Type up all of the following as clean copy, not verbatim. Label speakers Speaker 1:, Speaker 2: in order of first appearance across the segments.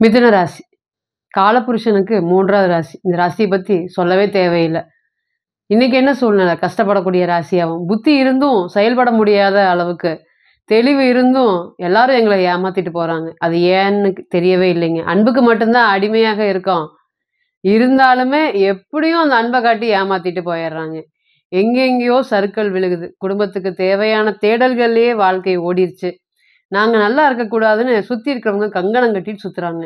Speaker 1: மிதுன ராசி. காலபுருஷனுக்கு 3வது ராசி. இந்த ராசிய பத்தி சொல்லவே தேவையில்ல. இன்னைக்கு என்ன சூழ்நிலை? கஷ்டப்படக்கூடிய ராசியாவும், புத்தி இருந்தும் செயல்பட முடியாத அளவுக்கு, தெளிவு இருந்தும் எல்லாரும் எங்கள ஏமாத்திட்டு போறாங்க. அது ஏன்னு தெரியவே இல்லைங்க. அன்புக்கு மட்டும் தான் அடிமையாக இருக்கோம். இருந்தாலுமே எப்படியும் அந்த அன்ப காட்டி ஏமாத்திட்டு போயிர்றாங்க. எங்கெங்கேயோ சறுக்கல் விழுகுது. குடும்பத்துக்கு தேவையான தேடல்கள்லயே வாழ்க்கை ஓடிருச்சு. நாங்க நல்லா இருக்கக்கூடாதுன்னு சுத்தி இருக்கிறவங்க கங்கணம் கட்டிட்டு சுத்துறாங்க.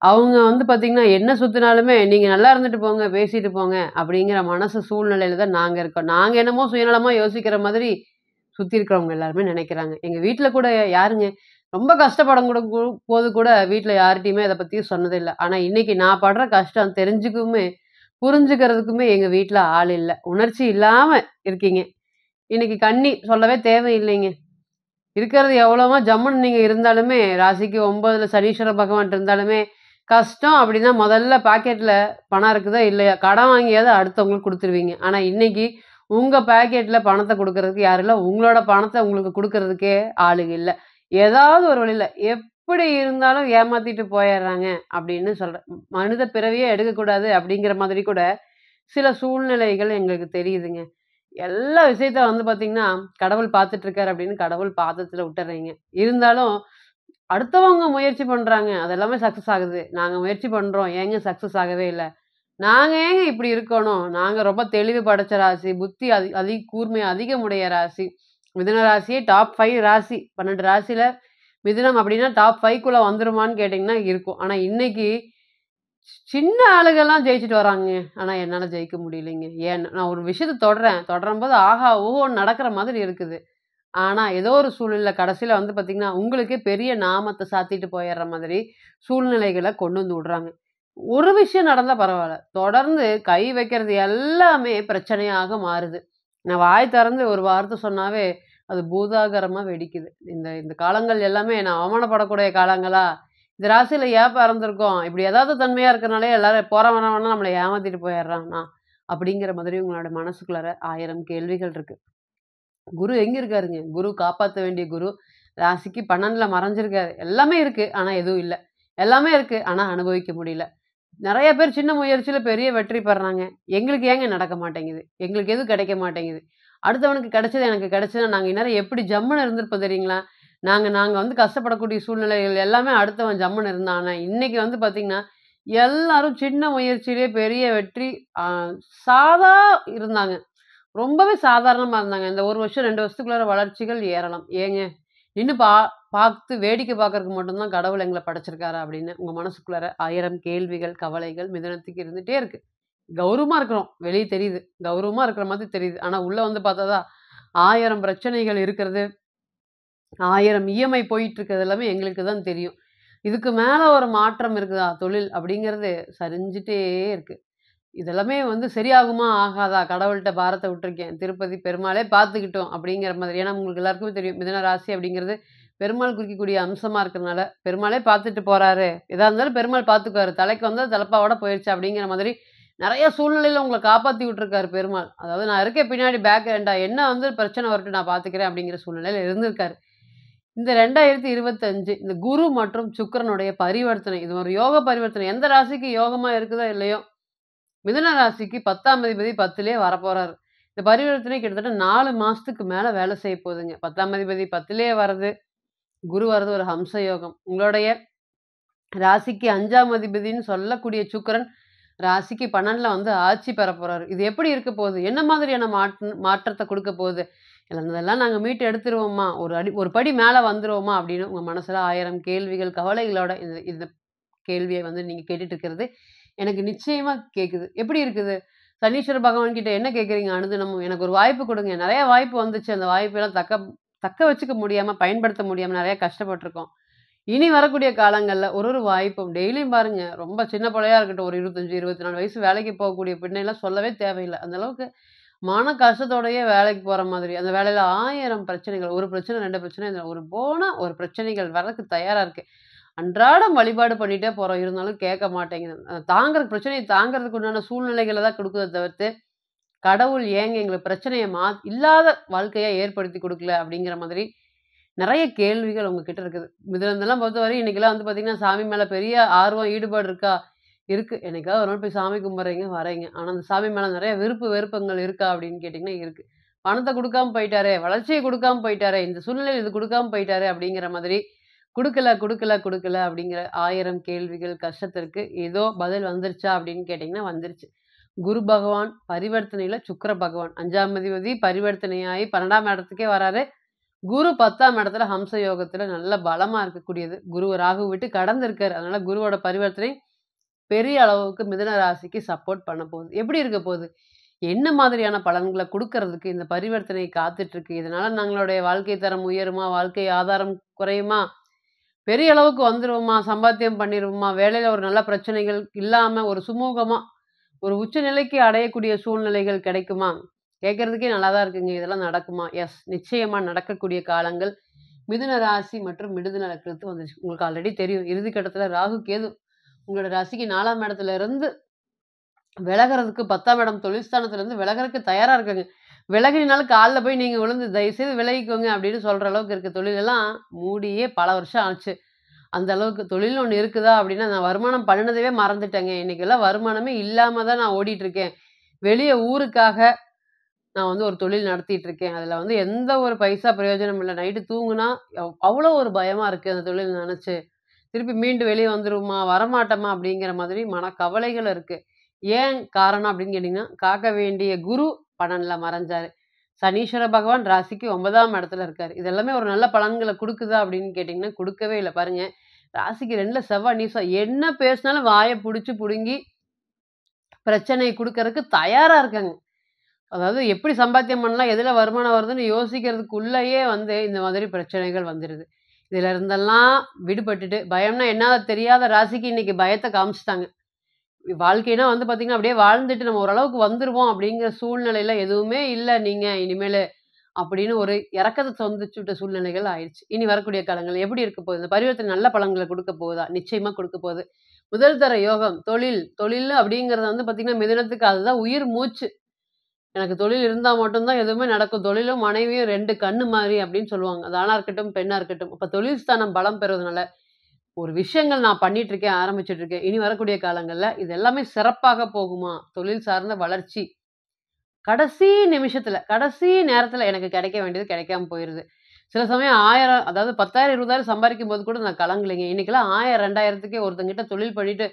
Speaker 1: அவங்க வந்து பார்த்தீங்கன்னா, என்ன சுத்துனாலுமே, "நீங்க நல்லா இருந்துட்டு போங்க, பேசிட்டு போங்க" அப்படிங்கிற மனசு சூழ்நிலையில தான் நாங்க இருக்கோம். நாங்க என்னமோ சுயநலமா யோசிக்கிற மாதிரி சுத்தி இருக்கிறவங்க எல்லாருமே நெனைக்கிறாங்க. எங்க வீட்ல கூட யாருங்க ரொம்ப கஷ்டப்படும் கூட போது கூட வீட்ல யார்ட்டயுமே இத பத்தி சொன்னதில்ல. ஆனா இன்னைக்கு நான் படுற கஷ்டம் தெரிஞ்சுக்குமே, புரிஞ்சுக்கிறதுக்குமே எங்க வீட்ல ஆள் இல்ல. உணர்ச்சி இல்லாம இருக்கீங்க. இன்னைக்கு கண்ணி சொல்லவே தேவையில்லைங்க. இருக்கிறது எவ்வளவோ ஜம்முன்னு நீங்க இருந்தாலுமே, ராசிக்கு 9ல சனீஸ்வர பகவான் இருந்தாலுமே, கஷ்டம் அப்டின்னா முதல்ல பாக்கெட்ல பணம் இருக்குதா இல்லையா? கடன் வாங்கியாவது அடுத்தவங்களுக்கு குடுத்துருவீங்க. ஆனா இன்னைக்கு உங்க பாக்கெட்ல பணத்த குடுக்குறதுக்கு யாரும் இல்ல. உங்களோட பணத்த உங்களுக்கு குடுக்குறதுக்கே ஆளுங்க இல்ல. ஏதாவது ஒரு வழியில எப்படி இருந்தாலும் ஏமாத்திட்டு போயர்றாங்க அப்படின்னு சொல்றேன். மனித பிறவியே எடுக்கக்கூடாது அப்படிங்கிற மாதிரி கூட சில சூழ்நிலைகள் எங்களுக்கு தெரியுதுங்க. எல்லா விஷயத்த வந்து பார்த்தீங்கன்னா, கடவுள் பார்த்துட்டு இருக்காரு அப்படின்னு கடவுள் பாதத்துல விட்டுர்றீங்க. இருந்தாலும் அடுத்தவங்க முயற்சி பண்றாங்க. அது எல்லாமே சக்சஸ் ஆகுது. நாங்க முயற்சி பண்றோம். ஏங்க சக்சஸ் ஆகவே இல்ல? நாங்க ஏங்க இப்படி இருக்கணும்? நாங்க ரொம்ப தெளிவு படைச்ச ராசி. புத்தி கூர்மை அதிகமுடைய ராசி. மிதுன ராசியே டாப் 5 ராசி. 12 ராசில மிதுனம் அப்படின்னா டாப் 5க்குள்ள வந்துருமான்னு கேட்டீங்கன்னா இருக்கும். ஆனா இன்னைக்கு சின்ன ஆளுகலாம் ஜெயிச்சுட்டு வராங்கங்க. ஆனா என்னால ஜெயிக்க முடியலைங்க. ஏன் நான் ஒரு விஷயத்த தொடர்றேன். தொடரும்போது ஆஹா! ஓஹோன்னு நடக்கிற மாதிரி இருக்குது. ஆனா ஏதோ ஒரு சூழ்நிலையில கடைசியில வந்து பார்த்தீங்கன்னா, உங்களுக்கே பெரிய நாமத்த சாத்திட்டு போயிர்ற மாதிரி சூழ்நிலைகள கொண்டு வந்து விடுறாங்க. ஒரு விஷயம் நடந்தா பரவால்ல. தொடர்ந்து கை வைக்கிறது எல்லாமே பிரச்சனையாக மாறுது. நான் வாய் திறந்து ஒரு வார்த்தை சொன்னாவே, அது பூதாகரமா வெடிக்குது. இந்த இந்த காலங்கள் எல்லாமே நான் அவமானப்படக்கூடிய காலங்களா? இந்த ராசியில ஏன் பிறந்திருக்கோம்? இப்படி ஏதாவது தன்மையா இருக்கனாலே எல்லாரும் போறவன் வரவன்லாம் நம்மள ஏமாத்திட்டு போயிர்றான்னா, அப்படிங்கிற மாதிரி உங்களோட மனசுக்குள்ளார 1000 கேள்விகள் இருக்கு. குரு எங்க இருக்காருங்க? குரு காப்பாத்த வேண்டிய குரு, ராசிக்கு 12ல மறைஞ்சிருக்காரு. எல்லாமே இருக்கு. ஆனா எதுவும் இல்ல. எல்லாமே இருக்கு. ஆனா அனுபவிக்க முடியல. நெறைய பேர் சின்ன முயற்சியில பெரிய வெற்றி பெறாங்க. எங்களுக்கு ஏங்க நடக்க மாட்டேங்குது? எங்களுக்கு எதுவும் கிடைக்க மாட்டேங்குது? அடுத்தவனுக்கு கிடைச்சது எனக்கு கிடைச்சதுன்னா, நாங்க இந்நேரம் எப்படி ஜம்முன்னு இருந்திருப்போம் தெரியுங்களா? நாங்க நாங்க வந்து கஷ்டப்படக்கூடிய சூழ்நிலைகள் எல்லாமே அடுத்தவன் ஜம்முன்னு இருந்தான். ஆனா இன்னைக்கு வந்து பார்த்தீங்கன்னா, எல்லாரும் சின்ன முயற்சியிலேயே பெரிய வெற்றி ஆ சாதா இருந்தாங்க. ரொம்பவே சாதாரணமா இருந்தாங்க. இந்த 1 வருஷம், 2 வருஷத்துக்குள்ளார வளர்ச்சிகள் ஏறலாம். ஏங்க, நின்னு பார்த்து வேடிக்கை பார்க்கறக்கு மட்டும் தான் கடவுள் எங்கள படைச்சிருக்காரா? அப்படின்னு உங்க மனசுக்குள்ளார 1000 கேள்விகள், கவலைகள் மிதுனத்துக்கு இருந்துட்டே இருக்கு. கௌரவமா இருக்கிறோம். வெளிய தெரியுது. கௌரவமா இருக்கிற மாதிரி தெரியுது. ஆனா உள்ள வந்து பார்த்தா தான் 1000 பிரச்சனைகள் இருக்கிறது. 1000 இஎம்ஐ போயிட்டு இருக்கிறது எல்லாமே எங்களுக்கு தான் தெரியும். இதுக்கு மேல ஒரு மாற்றம் இருக்குதா? தொழில் அப்படிங்கிறது சரிஞ்சுட்டே இருக்கு. இதெல்லாமே வந்து சரியாகுமா? ஆகாதா? கடவுள்ட்ட பாரத்த விட்டுருக்கேன். திருப்பதி பெருமாளே பார்த்துக்கிட்டும் அப்படிங்கிற மாதிரி. ஏன்னா உங்களுக்கு எல்லாருக்குமே தெரியும். மிதுன ராசி அப்படிங்கிறது பெருமாள் குறிக்கக்கூடிய அம்சமா இருக்கிறனால, பெருமாளே பார்த்துட்டு போறாரு. எதா இருந்தாலும் பெருமாள் பார்த்துக்குவாரு. தலைக்கு வந்தா தலப்பாவோட போயிருச்சு அப்படிங்கிற மாதிரி நெறைய சூழ்நிலையில உங்கள காப்பாத்தி விட்டுருக்காரு பெருமாள். அதாவது நான் இருக்கேன் பின்னாடி பேக் எண்டா என்ன வந்து பிரச்சனை வரட்டும் நான் பார்த்துக்கிறேன் அப்படிங்கிற சூழ்நிலையில இருந்திருக்காரு. இந்த 2025 இந்த குரு மற்றும் சுக்கிரனுடைய பரிவர்த்தனை. இது ஒரு யோக பரிவர்த்தனை. எந்த ராசிக்கு யோகமா இருக்குதோ இல்லையோ மிதுன ராசிக்கு 10ஆம் அதிபதி 10லயே வரப்போறாரு. இந்த பரிவர்த்தனை கிட்டத்தட்ட 4 மாசத்துக்கு மேல வேலை செய்ய போகுதுங்க. 10ஆம் அதிபதி 10லயே வர்றது, குரு வர்றது ஒரு ஹம்ச யோகம். உங்களுடைய ராசிக்கு 5ஆம் அதிபதின்னு சொல்லக்கூடிய சுக்கிரன் ராசிக்கு 12ல வந்து ஆட்சி பெறப் போறாரு. இது எப்படி இருக்க போகுது? என்ன மாதிரியான மாற்றத்த குடுக்க போகுது? இழந்ததெல்லாம் நாங்க மீட்டு எடுத்துருவோமா? ஒரு படி மேல வந்துருவோமா? அப்படின்னு உங்க மனசுல 1000 கேள்விகள், கவலைகளோட இந்த இந்த கேள்விய வந்து நீங்க கேட்டுட்டு இருக்கிறது, எனக்கு நிச்சயமா கேக்குது. எப்படி இருக்குது? சனீஸ்வர பகவான் கிட்ட என்ன கேட்கிறீங்க அனுதினமும்? எனக்கு ஒரு வாய்ப்பு குடுங்க. நெறைய வாய்ப்பு வந்துச்சு. அந்த வாய்ப்பெல்லாம் தக்க தக்க வச்சுக்க முடியாம, பயன்படுத்த முடியாம நெறைய கஷ்டப்பட்டுருக்கோம். இனி வரக்கூடிய காலங்கள்ல ஒரு ஒரு வாய்ப்பும் டெய்லியும் பாருங்க, ரொம்ப சின்ன பிள்ளையா இருக்கட்டும், ஒரு 25, 24 வயசு வேலைக்கு போகக்கூடிய பெண்ணைலாம் சொல்லவே தேவையில்ல. அந்த அளவுக்கு மன கஷ்டத்தோடயே வேலைக்கு போற மாதிரி. அந்த வேலையில 1000 பிரச்சனைகள். 1 பிரச்சனை, 2 பிரச்சனை இல்ல. ஒரு போனா ஒரு பிரச்சனைகள் வர்றதுக்கு தயாரா இருக்கு. அன்றாடம் வழிபாடு பண்ணிட்டே போறோம். இருந்தாலும் கேட்க மாட்டேங்குது. தாங்குற பிரச்சனைய தாங்குறதுக்கு உண்டான சூழ்நிலைகள தான் குடுக்குதே தவிர்த்து, கடவுள் ஏங்க எங்களுக்கு பிரச்சனைய இல்லாத வாழ்க்கையா ஏற்படுத்தி குடுக்கல அப்படிங்கிற மாதிரி நிறைய கேள்விகள் உங்ககிட்ட இருக்குது. மிதுனத்தெல்லாம் பொறுத்தவரை இன்னைக்கெல்லாம் வந்து பார்த்தீங்கன்னா, சாமி மேல பெரிய ஆர்வம், ஈடுபாடு இருக்கா? இருக்கு. என்னைக்காவது ஒரு நாள் போய் சாமி கும்பிடுறீங்க, வரீங்க. ஆனா அந்த சாமி மேல நிறைய விருப்பு, வெறுப்புங்கள் இருக்கா? அப்படின்னு கேட்டீங்கன்னா இருக்கு. பணத்த குடுக்காம போயிட்டாரே, வளர்ச்சிய குடுக்காம போயிட்டாரே, இந்த சூழ்நிலையில இது குடுக்காம போயிட்டாரே அப்படிங்கிற மாதிரி, குடுக்கல, குடுக்கல, குடுக்கல அப்படிங்கிற 1000 கேள்விகள், கஷ்டத்திற்கு ஏதோ பதில் வந்துருச்சா அப்படின்னு கேட்டீங்கன்னா வந்துருச்சு. குரு பகவான் பரிவர்த்தனையில சுக்கிர பகவான் 5ஆம் அதிபதி பரிவர்த்தனையாகி 12ஆம் இடத்துக்கே வராரு. குரு 10ஆம் இடத்துல ஹம்ச யோகத்துல நல்ல பலமா இருக்கக்கூடியது. குரு ராகு விட்டு கடந்து இருக்காரு. அதனால குருவோட பரிவர்த்தனை பெரிய அளவுக்கு மிதுன ராசிக்கு சப்போர்ட் பண்ண போகுது. எப்படி இருக்க போகுது? என்ன மாதிரியான பலன்கள குடுக்கறதுக்கு இந்த பரிவர்த்தனை காத்துட்டு இருக்கு? இதனால நம்மளுடைய வாழ்க்கை தரம் உயருமா? வாழ்க்கை ஆதாரம் குறையுமா? பெரிய அளவுக்கு வந்துருவோமா? சம்பாத்தியம் பண்ணிருவோமா? வேலையில ஒரு நல்ல பிரச்சனைகள் இல்லாம ஒரு சுமூகமா, ஒரு உச்ச நிலைக்கு அடையக்கூடிய சூழ்நிலைகள் கிடைக்குமா? கேட்கறதுக்கே நல்லா தான் இருக்குங்க. இதெல்லாம் நடக்குமா? எஸ். நிச்சயமா நடக்கக்கூடிய காலங்கள் மிதுன ராசி மற்றும் மிதுன லக்னத்துக்கு வந்துருச்சு. உங்களுக்கு ஆல்ரெடி தெரியும். இறுதி கட்டத்துல ராகு, கேது உங்களோட ராசிக்கு 4ஆம் இடத்துல இருந்து விலகுறதுக்கு 10ஆம் இடம் தொழில் ஸ்தானத்துல இருந்து விலகுறதுக்கு தயாரா இருக்காங்க. விலகினாலும் கால்ல போய் நீங்க விழுந்து தயவுசெய்து விலகிக்கோங்க அப்படின்னு சொல்ற அளவுக்கு இருக்கு. தொழிலெல்லாம் மூடியே பல வருஷம் ஆச்சு. அந்த அளவுக்கு தொழில்னு ஒண்ணு இருக்குதா அப்படின்னா, நான் வருமானம் பண்ணுனதவே மறந்துட்டேங்க. இன்னைக்கெல்லாம் வருமானமே இல்லாம தான் நான் ஓடிட்டு இருக்கேன். வெளிய ஊருக்காக நான் வந்து ஒரு தொழில் நடத்திட்டு இருக்கேன். அதுல வந்து எந்த ஒரு பைசா பிரயோஜனம் இல்ல. நைட்டு தூங்குனா அவ்வளோ ஒரு பயமா இருக்கு அந்த தொழில் நெனச்சு. திருப்பி மீண்டு வெளிய வந்துருவோமா? வரமாட்டோமா? அப்படிங்கிற மாதிரி மனக்கவலைகள் இருக்கு. ஏன் காரணம் அப்படின்னு கேட்டீங்கன்னா, காக்க வேண்டிய குரு 12ல மறைஞ்சாரு. சனீஸ்வர பகவான் ராசிக்கு 9ஆம் இடத்துல இருக்காரு. இது எல்லாமே ஒரு நல்ல பலன்கள குடுக்குதா அப்படின்னு கேட்டீங்கன்னா, குடுக்கவே இல்ல. பாருங்க, ராசிக்கு 2ல செவ்வாய் நீசம். என்ன பேசினாலும் வாய புடிச்சு புடுங்கி பிரச்சனைய குடுக்கறதுக்கு தயாரா இருக்காங்க. அதாவது எப்படி சம்பாத்தியம் பண்ணலாம்? எதுல வருமானம் வருதுன்னு யோசிக்கிறதுக்குள்ளயே வந்து இந்த மாதிரி பிரச்சனைகள் வந்துருது. இதுல இருந்தெல்லாம் விடுபட்டுட்டு, பயம்னா என்னன்னு தெரியாத ராசிக்கு இன்னைக்கு பயத்த காமிச்சுட்டாங்க. வாழ்க்கைனா வந்து பார்த்தீங்கன்னா, அப்படியே வாழ்ந்துட்டு நம்ம ஓரளவுக்கு வந்துருவோம் அப்படிங்கிற சூழ்நிலையில எதுவுமே இல்ல நீங்க இனிமேலு அப்படின்னு ஒரு இறக்கத்த சந்திச்சு விட்ட சூழ்நிலைகள் ஆயிருச்சு. இனி வரக்கூடிய காலங்கள் எப்படி இருக்க போகுது? இந்த பரிவர்த்தனை நல்ல பலன்கள குடுக்க போகுதா? நிச்சயமா குடுக்க போகுது. முதல் தர யோகம் தொழில். தொழில் அப்படிங்கிறது வந்து பார்த்தீங்கன்னா, மிதுனத்துக்கு அதுதான் உயிர் மூச்சு. எனக்கு தொழில் இருந்தா மட்டும் தான் எதுவுமே நடக்கும். தொழிலும் மனைவியும் 2 கண்ணு மாரி அப்படின்னு சொல்லுவாங்க. அது ஆணா இருக்கட்டும், பெண்ணா இருக்கட்டும். அப்ப தொழில் ஸ்தானம் பலம் பெறுவதனால, ஒரு விஷயங்கள் நான் பண்ணிட்டு இருக்கேன், ஆரம்பிச்சுட்டு இருக்கேன். இனி வரக்கூடிய காலங்கள்ல இது எல்லாமே சிறப்பாக போகுமா? தொழில் சார்ந்த வளர்ச்சி. கடைசி நிமிஷத்துல, கடைசி நேரத்துல எனக்கு கிடைக்க வேண்டியது கிடைக்காம போயிருது. சில சமயம் 1000 அதாவது 10,000 20,000 சம்பாரிக்கும்போது கூட நான் கலங்கலைங்க. இன்னைக்கெல்லாம் 1000 2000த்துக்கே ஒருத்தங்கிட்ட தொழில் பண்ணிட்டு,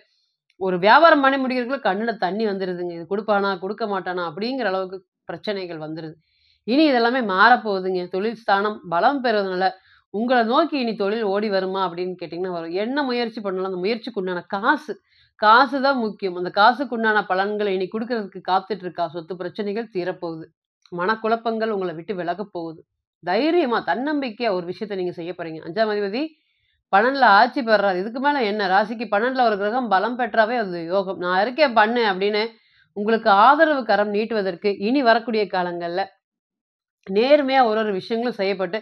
Speaker 1: ஒரு வியாபாரம் பண்ணி முடிக்கிறதுக்குள்ள கண்ணுல தண்ணி வந்துருதுங்க. இது குடுப்பானா? குடுக்க மாட்டானா? அப்படிங்கிற அளவுக்கு பிரச்சனைகள் வந்துருது. இனி இதெல்லாமே மாறப்போகுதுங்க. தொழில் ஸ்தானம் பலம் பெறுவதனால, உங்கள நோக்கி இனி தொழில் ஓடி வருமா? அப்படின்னு கேட்டீங்கன்னா வரும். என்ன முயற்சி பண்ணாலும் அந்த முயற்சிக்கு உண்டான காசு, காசு தான் முக்கியம். அந்த காசுக்கு உண்டான பலன்கள இனி குடுக்கறதுக்கு காத்துட்டு இருக்கா. சொத்து பிரச்சனைகள் தீரப்போகுது. மனக்குழப்பங்கள் உங்கள விட்டு விலகப் போகுது. தைரியமா, தன்னம்பிக்கையா ஒரு விஷயத்த நீங்க செய்ய போறீங்க. 5ஆம் அதிபதி 12ல ஆட்சி பெறாரு. இதுக்கு மேல என்ன? ராசிக்கு 12ல ஒரு கிரகம் பலம் பெற்றாவே அது யோகம். நான் இருக்கேன் பண்ணு அப்படின்னு உங்களுக்கு ஆதரவு கரம் நீட்டுவதற்கு இனி வரக்கூடிய காலங்கள்ல நேர்மையா ஒரு ஒரு விஷயங்களும் செய்யப்பட்டு,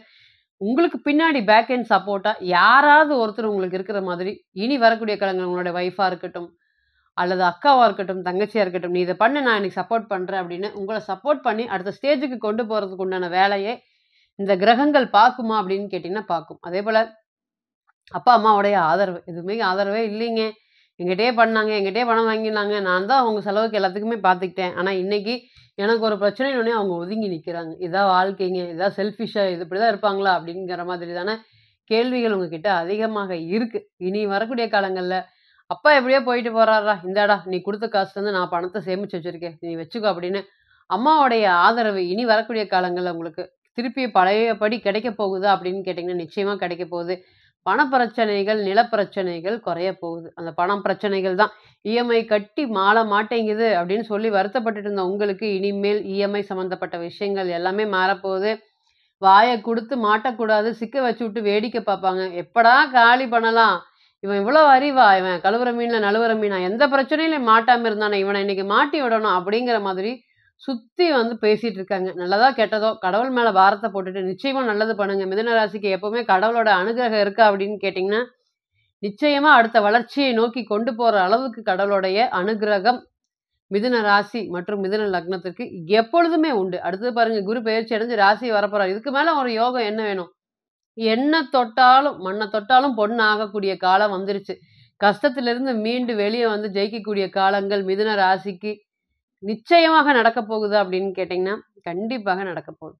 Speaker 1: உங்களுக்கு பின்னாடி பேக் எண்ட் சப்போர்ட்டா யாராவது ஒருத்தர் உங்களுக்கு இருக்கிற மாதிரி, இனி வரக்கூடிய காலங்கள் உங்களுடைய ஒய்ஃபா இருக்கட்டும், அல்லது அக்காவா இருக்கட்டும், தங்கச்சியா இருக்கட்டும், "நீ இத பண்ணு நான் இன்னைக்கு சப்போர்ட் பண்றேன்" அப்படின்னு உங்கள சப்போர்ட் பண்ணி அடுத்த ஸ்டேஜுக்கு கொண்டு போறதுக்கு உண்டான வேலையை இந்த கிரகங்கள் பார்க்குமா அப்படின்னு கேட்டீங்கன்னா பார்க்கும். அதேபோல அப்பா, அம்மாவுடைய ஆதரவு. எதுவுமே ஆதரவே இல்லைங்க. என்கிட்டயே பண்ணாங்க, என்கிட்டயே பணம் வாங்கினாங்க. நான் தான் அவங்க செலவுக்கு எல்லாத்துக்குமே பார்த்துக்கிட்டேன். ஆனா இன்னைக்கு எனக்கு ஒரு பிரச்சனைன்னோனே அவங்க ஒதுங்கி நிக்கிறாங்க. இதான் வாழ்க்கைங்க. இதான் செல்ஃபிஷ்ஷா இது இப்படிதான் இருப்பாங்களா? அப்படிங்கிற மாதிரிதான கேள்விகள் உங்ககிட்ட அதிகமாக இருக்கு. இனி வரக்கூடிய காலங்கள்ல, "அப்பா எப்படியோ போயிட்டு போறார்றா. இந்தாடா நீ குடுத்த காசுலருந்து நான் பணத்த சேமிச்சு வச்சிருக்கேன். நீ வச்சுக்கோ" அப்படின்னு அம்மாவுடைய ஆதரவு இனி வரக்கூடிய காலங்கள்ல உங்களுக்கு திருப்பி பழையபடி கிடைக்கப் போகுதா? அப்படின்னு கேட்டீங்கன்னா, நிச்சயமா கிடைக்கப் போகுது. பணப்பிரச்சனைகள், நிலப்பிரச்சனைகள் குறைய போகுது. அந்த பணம் பிரச்சனைகள் தான். இஎம்ஐ கட்டி மாள மாட்டேங்குது அப்படின்னு சொல்லி வருத்தப்பட்டுட்டு இருந்த உங்களுக்கு, இனிமேல் இஎம்ஐ சம்மந்தப்பட்ட விஷயங்கள் எல்லாமே மாறப்போகுது. வாய குடுத்து மாட்டக்கூடாது. சிக்க வச்சுவுட்டு வேடிக்கை பார்ப்பாங்க. எப்படா காலி பண்ணலாம்? இவன் இவ்வளோ அறிவா? இவன் கழுவுற மீன்ல நழுவுற மீனா? எந்த பிரச்சனையிலயும் மாட்டாம இருந்தானே! இவன இன்னைக்கு மாட்டி விடணும். அப்படிங்கிற மாதிரி சுத்தி வந்து பேசிட்டு இருக்காங்க. நல்லதோ, கெட்டதோ கடவுள் மேல பாரத்த போட்டுட்டு நிச்சயமா நல்லது பண்ணுங்க. மிதுன ராசிக்கு எப்பவுமே கடவுளோட அனுகிரகம் இருக்கா அப்படின்னு கேட்டீங்கன்னா, நிச்சயமா அடுத்த வளர்ச்சியை நோக்கி கொண்டு போற அளவுக்கு கடவுளுடைய அனுகிரகம் மிதுன ராசி மற்றும் மிதுன லக்னத்திற்கு எப்பொழுதுமே உண்டு. அடுத்தது பாருங்க குரு பெயர்ச்சி அடைஞ்சு ராசி வரப்போறாரு. இதுக்கு மேல ஒரு யோகம் என்ன வேணும்? என்ன தொட்டாலும், மண்ண தொட்டாலும் பொன் ஆகக்கூடிய காலம் வந்துருச்சு. கஷ்டத்திலிருந்து மீண்டு வெளிய வந்து ஜெயிக்கக்கூடிய காலங்கள் மிதுன ராசிக்கு நிச்சயமாக நடக்கப் போகுதா அப்படின்னு கேட்டீங்கன்னா, கண்டிப்பாக நடக்கப் போகுது.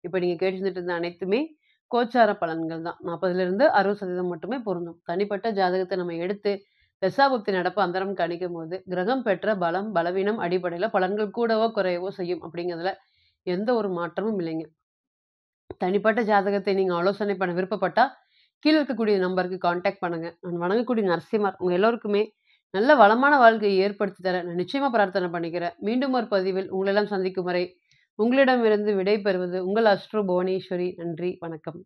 Speaker 1: இப்ப நீங்க கேட்டுட்டு இருந்த அனைத்துமே கோச்சார பலன்கள் தான். 40லிருந்து 60% மட்டுமே பொருந்தும். தனிப்பட்ட ஜாதகத்த நம்ம எடுத்து தசாபுக்தி நடப்பு அந்தரம் கணிக்கும்போது, கிரகம் பெற்ற பலம், பலவீனம் அடிப்படையில பலன்கள் கூடவோ, குறையவோ செய்யும் அப்படிங்கிறதுல எந்த ஒரு மாற்றமும் இல்லைங்க. தனிப்பட்ட ஜாதகத்தை நீங்க ஆலோசனை பண்ண விருப்பப்பட்டா, கீழ இருக்கக்கூடிய நம்பருக்கு கான்டாக்ட் பண்ணுங்க. நான் வணங்கக்கூடிய நரசிம்மர் உங்க எல்லோருக்குமே நல்ல வளமான வாழ்க்கையை ஏற்படுத்தி தர நான் நிச்சயமா பிரார்த்தனை பண்ணிக்கிறேன். மீண்டும் ஒரு பதிவில் உங்களெல்லாம் சந்திக்கும் வரை, உங்களிடமிருந்து விடை பெறுவது உங்கள் அஸ்ட்ரோ புவனேஸ்வரி. நன்றி, வணக்கம்.